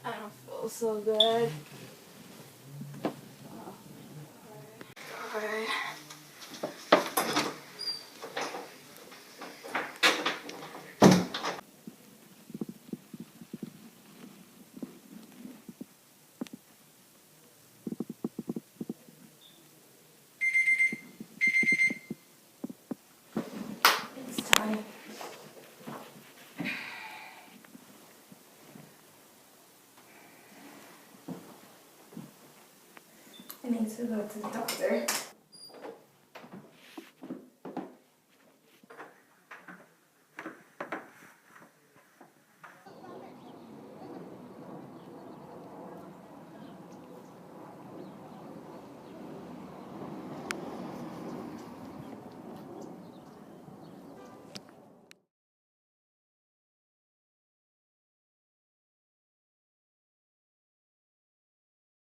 I don't feel so good. Alright. It's time. I need to go to the doctor.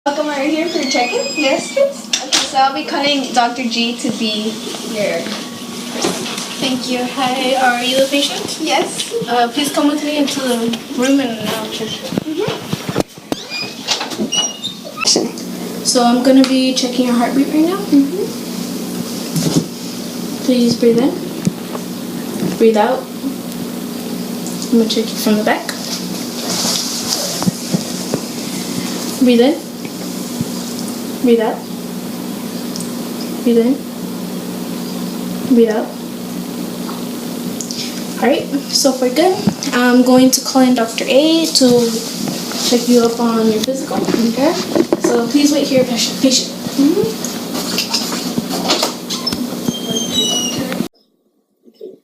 Welcome, are you here for your check-in? Yes, please. Okay, so I'll be calling Dr. G to be your person. Thank you. Hi, are you the patient? Yes. Please come with me into the room and I'll check you. So I'm going to be checking your heartbeat right now. Please breathe in. Breathe out. I'm going to check you from the back. Breathe in. Breathe out. Breathe in. Breathe out. Alright, so if we're good, I'm going to call in Dr. A to check you up on your physical. Okay? So please wait here, patient.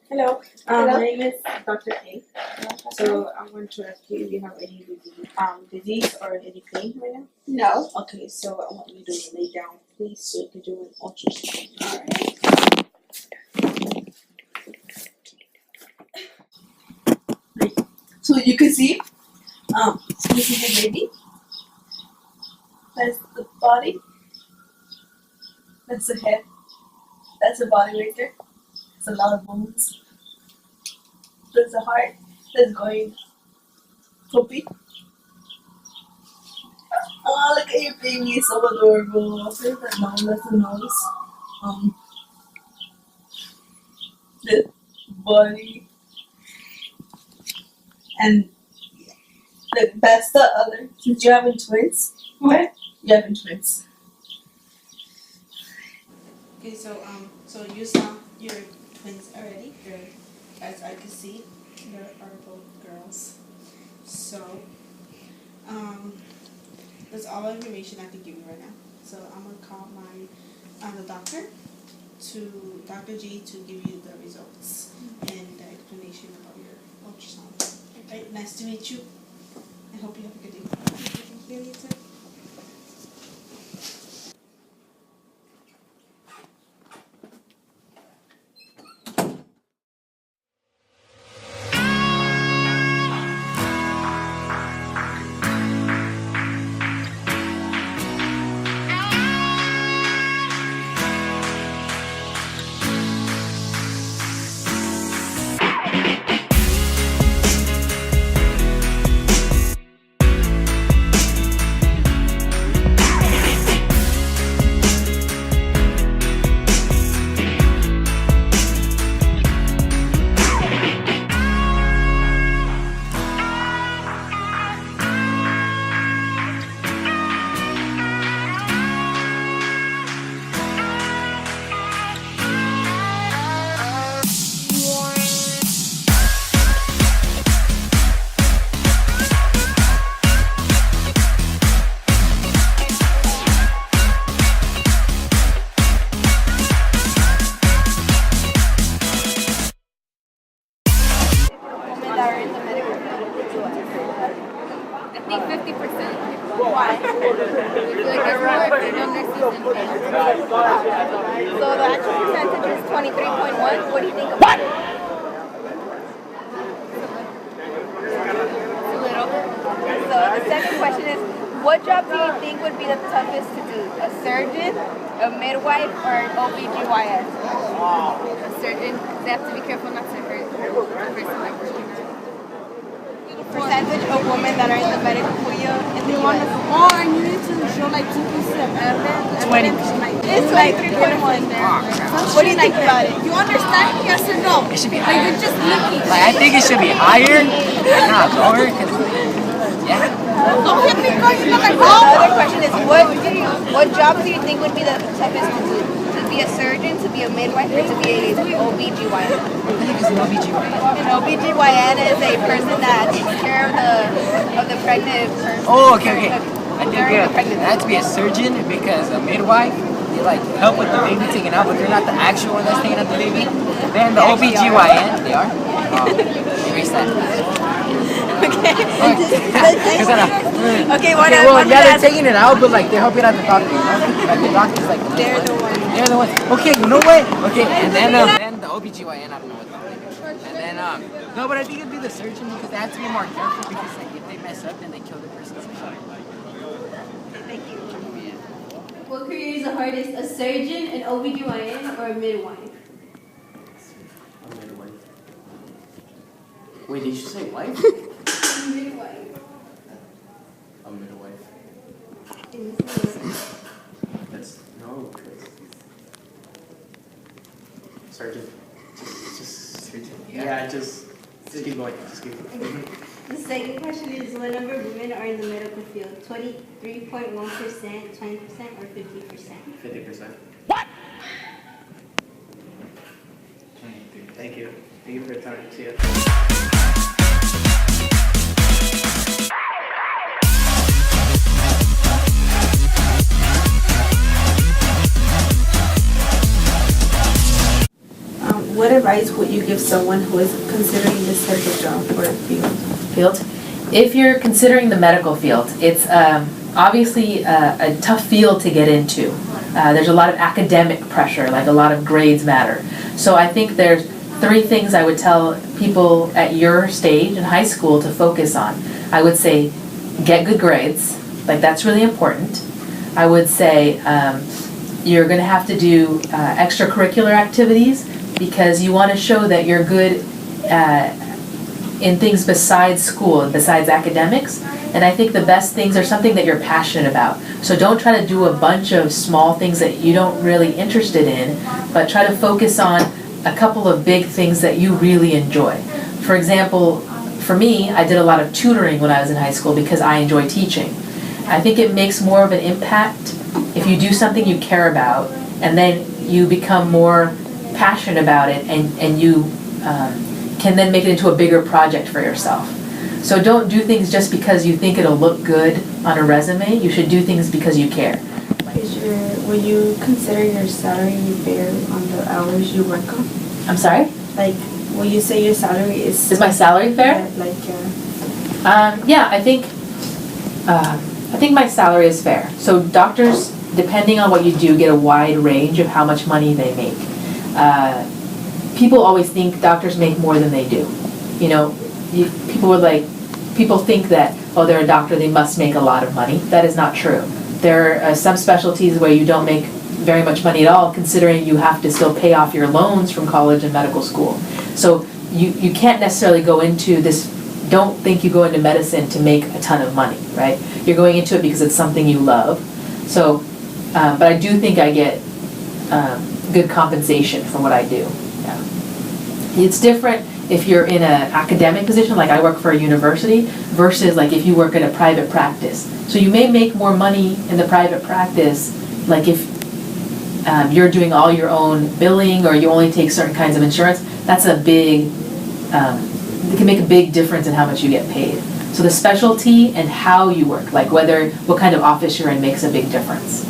Hello. My name is Dr. A. So I want to ask you if you have any disease or any pain right now? No. Okay, so I want you to lay down, please, so you can do an ultrasound. Alright. So you can see, this is the baby. That's the body. That's the head. That's the body right there. It's a lot of bones. There's the heart that's going poopy. Oh, look at your baby, it's so adorable. There's that nose, that's the nose. The body. And that's the other. Since you're having twins. What? You're having twins. Okay, so you saw your twins already. As I can see, there are both girls. So, that's all the information I can give you right now. So I'm gonna call the doctor, to Dr. G, to give you the results and the explanation about your ultrasound. Right, nice to meet you. I hope you have a good day. Thank you, you too. think 50%. Why? I feel like there's more female nurses than male. So the actual percentage is 23.1. What do you think about it? A little. So the second question is, what job do you think would be the toughest to do? A surgeon, a midwife, or an OBGYN? A surgeon, they have to be careful not to hurt the person they're working on. Percentage of women that are in the medical field in the US. Or you need to show like 2% evidence. 20. It's like 3.1. What do you think about it? You understand? Yes or no? It should be Like higher. you're just looking. Like, I think it should be higher, not lower. Cause, yeah. Don't hit me, girl. You look like The other question is, what job do you think would be the toughest to do? To be a surgeon, to be a midwife, or to be an OBGYN? I think it's an OBGYN. An OBGYN is a person that takes care of the pregnant person. Oh, okay. I think During the pregnancy. that to be a surgeon because a midwife, they like help with the baby taking out, but they're not the actual one that's taking out the baby. Then the OBGYN, they are. Erase that. Okay. Okay, Well, yeah, they're taking it out, but like they're helping out the doctor. You know? Like the doctor's like They're the ones. They're the ones. Okay, you know what? Okay, and then the OBGYN, I don't know what the name is. And then no, but I think it'd be the surgeon because they have to be more careful because like if they mess up, then they kill the person. Thank you. What career is the hardest, a surgeon, an OBGYN, or a midwife? A midwife. Wait, did you say wife? Midwife. A midwife. That's no. Surgeon. Just surgeon. Yeah, just keep going. Just keep going. The second question is, what number of women are in the medical field? 23.1%, 20%, or 50%? 50%. Thank you. Thank you for your time. See ya. What advice would you give someone who is considering this type of job or field? If you're considering the medical field, it's obviously a tough field to get into. There's a lot of academic pressure, like a lot of grades matter. So I think there's 3 things I would tell people at your stage in high school to focus on. I would say get good grades, like that's really important. I would say you're going to have to do extracurricular activities because you want to show that you're good in things besides school, besides academics. And I think the best things are something that you're passionate about. So don't try to do a bunch of small things that you don't really interested in, but try to focus on a couple of big things that you really enjoy. For example, for me, I did a lot of tutoring when I was in high school because I enjoy teaching. I think it makes more of an impact if you do something you care about and then you become more passionate about it and you can then make it into a bigger project for yourself. So don't do things just because you think it'll look good on a resume. You should do things because you care. Will you consider your salary fair on the hours you work on? I'm sorry? Like, will you say your salary is... Is my salary fair? Yeah, I think my salary is fair. So doctors, depending on what you do, get a wide range of how much money they make. People always think doctors make more than they do. You know, people think that, oh, they're a doctor, they must make a lot of money. That is not true. There are some specialties where you don't make very much money at all, considering you have to still pay off your loans from college and medical school. So you can't necessarily go into this, don't think you go into medicine to make a ton of money, right? You're going into it because it's something you love. So, but I do think I get good compensation for what I do. Yeah. It's different if you're in an academic position, like I work for a university, versus like if you work in a private practice. So you may make more money in the private practice, like if you're doing all your own billing or you only take certain kinds of insurance. That's a big, it can make a big difference in how much you get paid. So the specialty and how you work, like what kind of office you're in makes a big difference.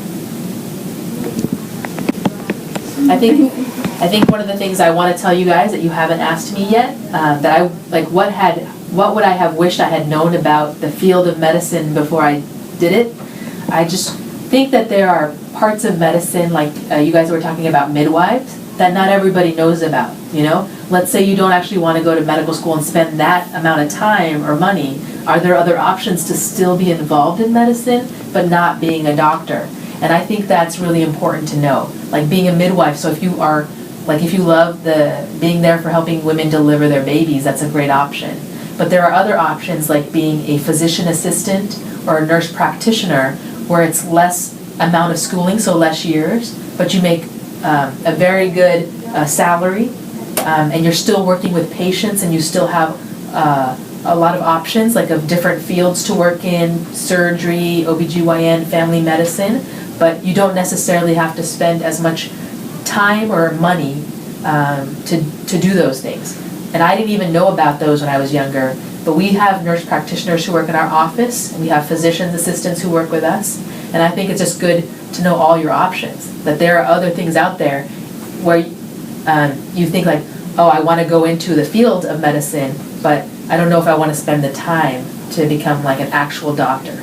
I think one of the things I want to tell you guys that you haven't asked me yet, that I like, what had what would I have wished I had known about the field of medicine before I did it? I just think that there are parts of medicine, like you guys were talking about midwives, that not everybody knows about, you know? Let's say you don't actually want to go to medical school and spend that amount of time or money. Are there other options to still be involved in medicine, but not being a doctor? And I think that's really important to know. Like being a midwife, so if you are, like if you love being there for helping women deliver their babies, that's a great option. But there are other options like being a physician assistant or a nurse practitioner where it's less amount of schooling, so less years, but you make a very good salary, and you're still working with patients, and you still have a lot of options, like of different fields to work in, surgery, OBGYN, family medicine, but you don't necessarily have to spend as much time or money to do those things. And I didn't even know about those when I was younger, but we have nurse practitioners who work in our office, and we have physician assistants who work with us, and I think it's just good to know all your options, that there are other things out there where you think like, oh, I want to go into the field of medicine, but I don't know if I want to spend the time to become like an actual doctor.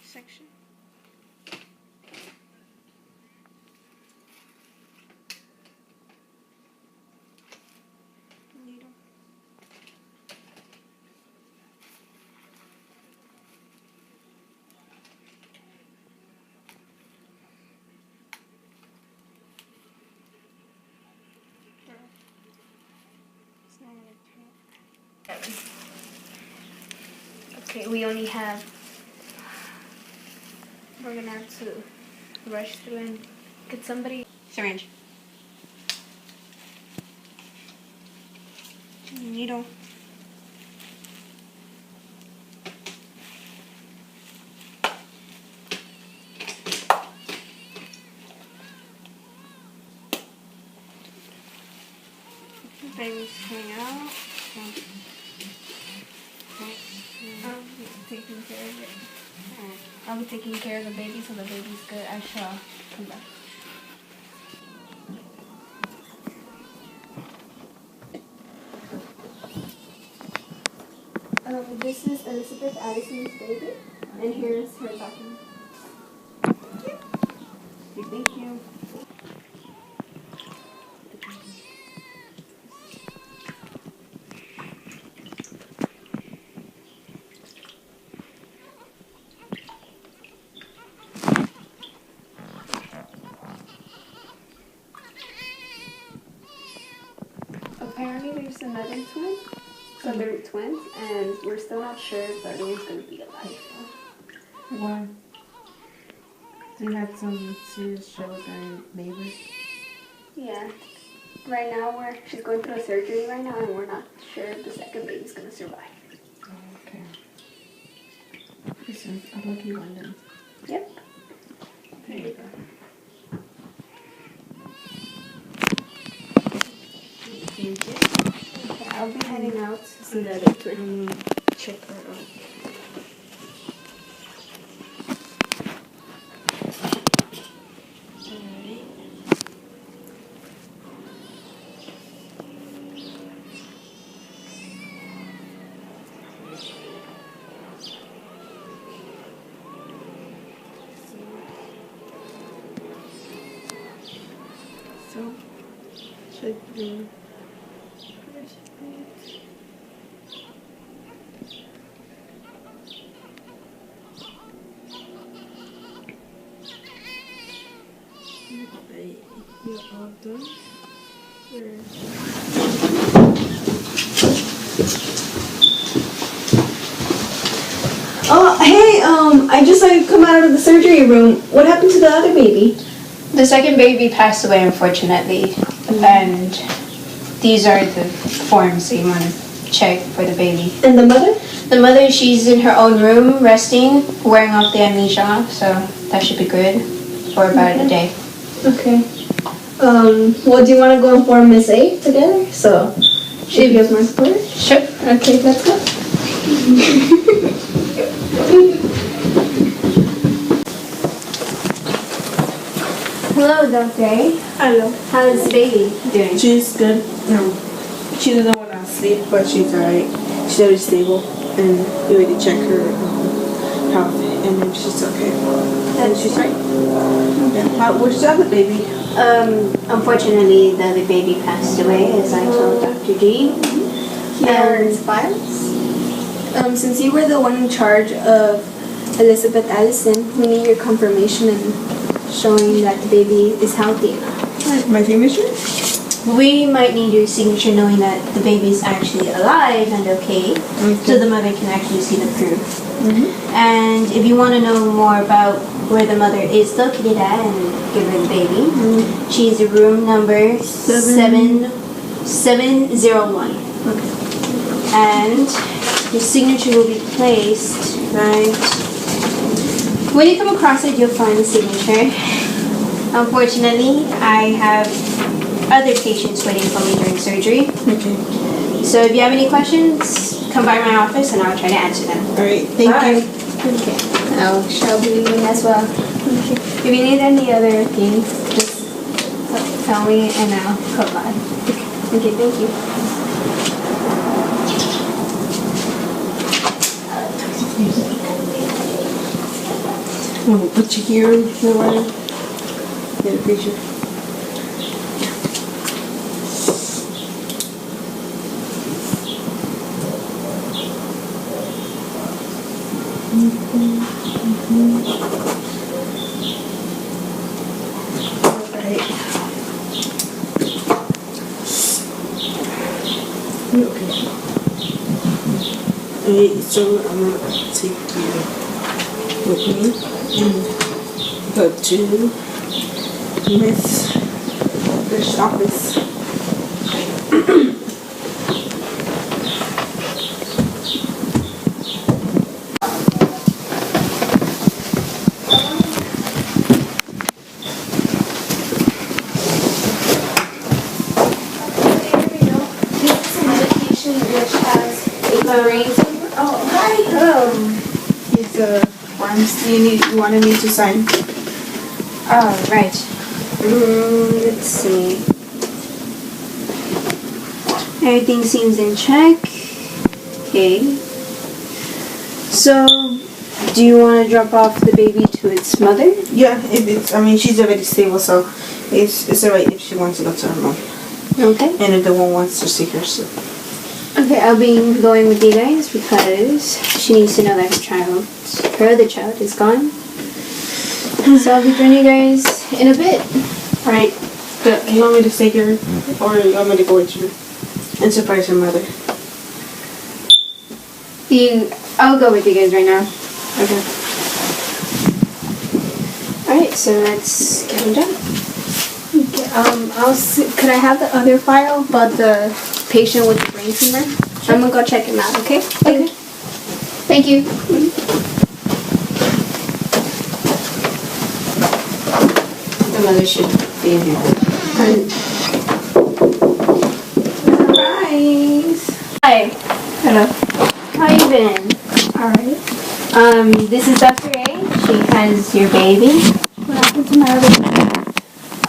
Section. Needle. Okay, we only have. We're gonna have to rush through and get somebody. Syringe. Needle. Baby's coming out. Taking care of it. I'll be taking care of the baby, so the baby's good. I shall come back. This is Elizabeth Addison's baby, and here's her document. Thank you. apparently there's another twin. So they're twins, and we're still not sure if the other one's gonna be alive. Why? You had some serious trouble with our neighbor. Yeah. Right now she's going through a surgery right now, and we're not sure if the second baby's gonna survive. Oh, okay. This is a lucky one then. Yep. There you go. Thank you. Okay, I'll be heading out to see the other twin. Check her out. So, check your okay, you're all done. Oh, hey, I just come out of the surgery room. What happened to the other baby? The second baby passed away, unfortunately, and these are the forms that you want to check for the baby. And the mother? The mother, she's in her own room, resting, wearing off the amnesia, so that should be good for about a day. Okay. Well, do you want to go and form Miss A together? So, she gives my support? Sure. Okay, let's go. Hello, Dr. A. Hello. How's the baby doing? She's good. No, she doesn't want to sleep, but she's alright. She's very stable, and we already checked her health, and she's okay. And she's right. Yeah. Where's the other baby? Unfortunately, the other baby passed away, as I told Dr. G. Here's files. Since you were the one in charge of Elizabeth Allison, we need your confirmation and showing that the baby is healthy. My signature? We might need your signature knowing that the baby is actually alive and okay, so the mother can actually see the proof. And if you want to know more about where the mother is located at and give her the baby, she's in room number 701. And your signature will be placed right. When you come across it, you'll find the signature. Unfortunately, I have other patients waiting for me during surgery. Okay. So if you have any questions, come by my office and I'll try to answer them. Alright, thank you. Okay. I shall be leaving as well. Okay. If you need any other things, just tell me and I'll come by. Okay, thank you. I'm gonna put you here in the way. Get a picture. Alright. Okay. Alright, so I'm gonna take you with me and go to Miss Fish's office. You wanted me to sign. Oh, right. Let's see. Everything seems in check. Okay. So, do you want to drop off the baby to its mother? Yeah, if it's, I mean, she's already stable, so it's alright if she wants to go to her mom. Okay. And if the one wants to see her, so. Okay, I'll be going with you guys because she needs to know that her other child is gone. So I'll be joining you guys in a bit. Alright, you want me to stay here or you want me to go with you? and surprise your mother. I'll go with you guys right now. Okay. Alright, so let's get them done. Okay, could I have the other file about the patient with the brain tumor? I'm gonna go check him out, okay? Okay. Thank you. The mother should be in here. Surprise! Hi. Hello. How you been? Alright. This is Dr. A. She has your baby. What happened to my other patient?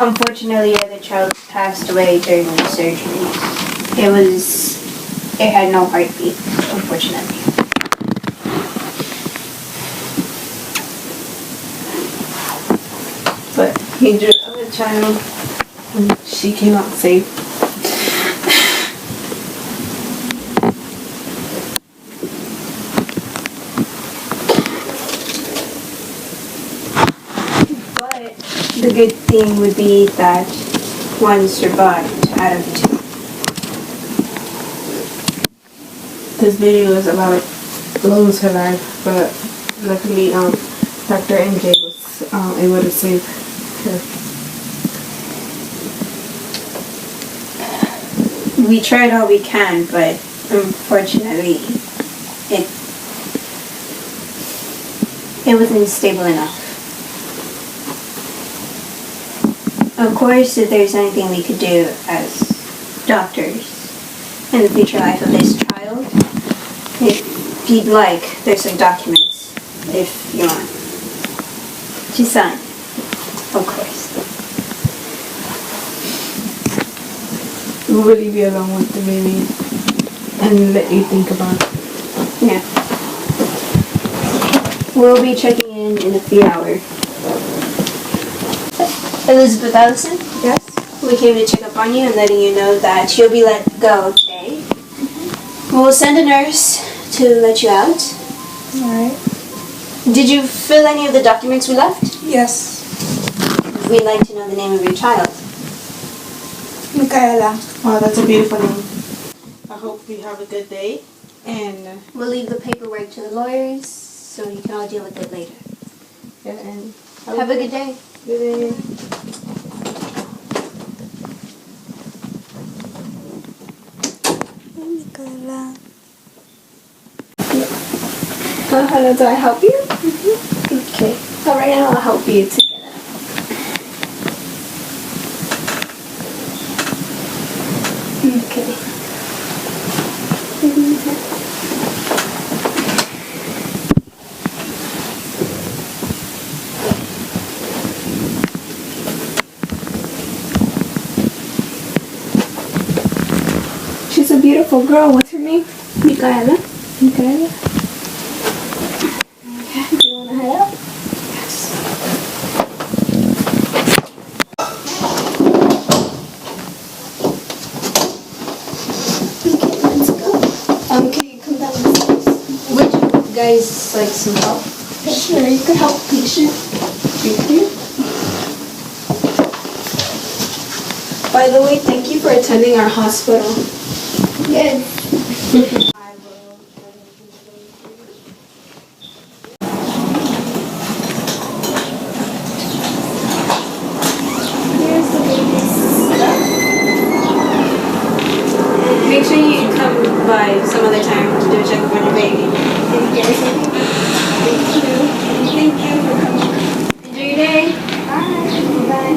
Unfortunately, your other child passed away during the surgery. It had no heartbeat, unfortunately. But he drew a child and she came out safe. But the good thing would be that one survived out of the two. This baby was about to lose her life, but luckily Dr. MJ was able to save her. We tried all we can, but unfortunately, it wasn't stable enough. Of course, if there's anything we could do as doctors in the future life of this child, if you'd like, there's some documents, if you want, to sign, of course. We'll leave you alone with the baby and let you think about it. Yeah. We'll be checking in a few hours. Elizabeth Allison? Yes? We came to check up on you and letting you know that you'll be let go today. We'll send a nurse to let you out. Alright. Did you fill any of the documents we left? Yes. We'd like to know the name of your child. Micaela. Wow, that's a beautiful name. I hope you have a good day, and We'll leave the paperwork to the lawyers so you can all deal with it later. yeah, and Have a good day. Good day. Micaela. Hello, do I help you? Okay. So right now I'll help you to get out. Okay. She's a beautiful girl. What's her name? Micaela. Micaela. Okay. Do you want to head out? Yes. Okay, let's go. Can you come down the stairs? Would you guys like some help? Sure, you could help patient. Thank you. By the way, thank you for attending our hospital. Yes. Here's the baby's stuff. Make sure you come by some other time to do a checkup on your baby. Thank you. Thank you for coming. Enjoy your day. Bye. Bye.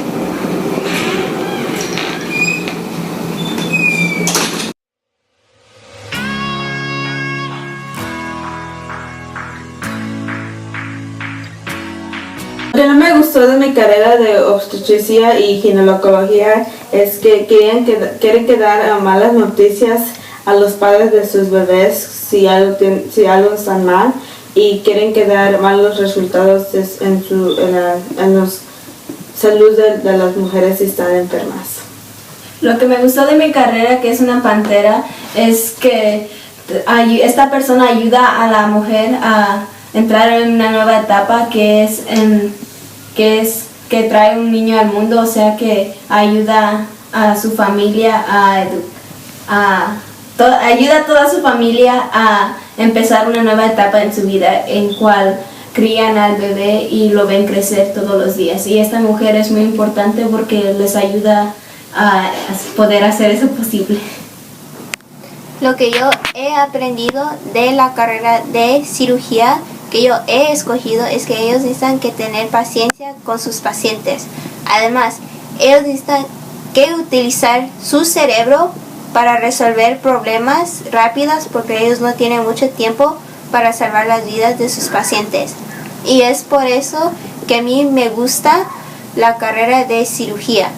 Lo que no me gustó de mi carrera de obstetricia y ginecología es que quieren que dar malas noticias a los padres de sus bebés si algo está mal, y quieren que dar malos resultados en la salud de las mujeres si están enfermas. Lo que me gustó de mi carrera, que es una pantera, es que esta persona ayuda a la mujer a entrar en una nueva etapa que trae un niño al mundo, o sea que ayuda a su familia ayuda a toda su familia a empezar una nueva etapa en su vida en cual crían al bebé y lo ven crecer todos los días. Y esta mujer es muy importante porque les ayuda a poder hacer eso posible. Lo que yo he aprendido de la carrera de cirugía que yo he escogido es que ellos necesitan que tener paciencia con sus pacientes. Además, ellos necesitan que utilizar su cerebro para resolver problemas rápidos porque ellos no tienen mucho tiempo para salvar las vidas de sus pacientes. Y es por eso que a mí me gusta la carrera de cirugía.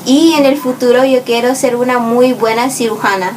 Y en el futuro yo quiero ser una muy buena cirujana.